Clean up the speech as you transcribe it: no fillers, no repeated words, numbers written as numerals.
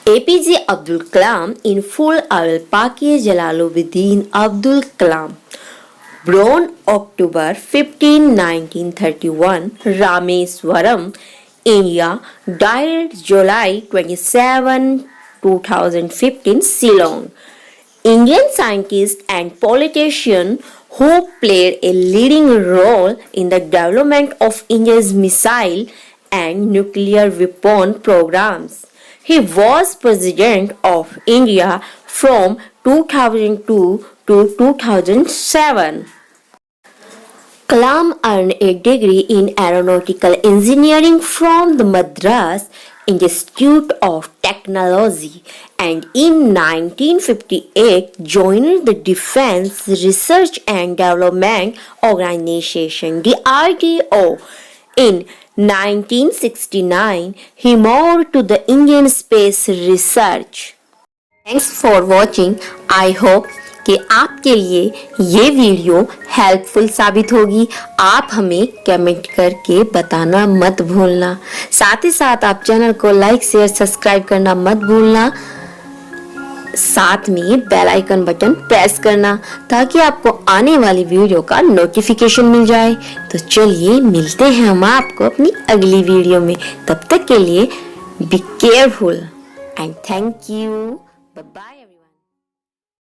APJ Abdul Kalam in full Al-Paki Jalaluddin Abdul Kalam. Born October 15, 1931, Rameswaram, India. Died July 27, 2015, Ceylon. Indian scientist and politician who played a leading role in the development of India's missile and nuclear weapon programs. He was President of India from 2002 to 2007. Kalam earned a degree in aeronautical engineering from the Madras Institute of Technology and in 1958 joined the Defense Research and Development Organization DRDO. In 1969 he moved to the Indian Space Research. Thanks for watching. I hope कि आपके लिए ये video helpful साबित होगी। आप हमें comment करके बताना मत भूलना। साथ ही साथ आप चैनल को लाइक शेयर सब्सक्राइब करना मत भूलना। साथ में बेल आइकन बटन प्रेस करना ताकि आपको आने वाली वीडियो का नोटिफिकेशन मिल जाए। तो चलिए मिलते हैं हम आपको अपनी अगली वीडियो में। तब तक के लिए be careful and thank you. Bye bye.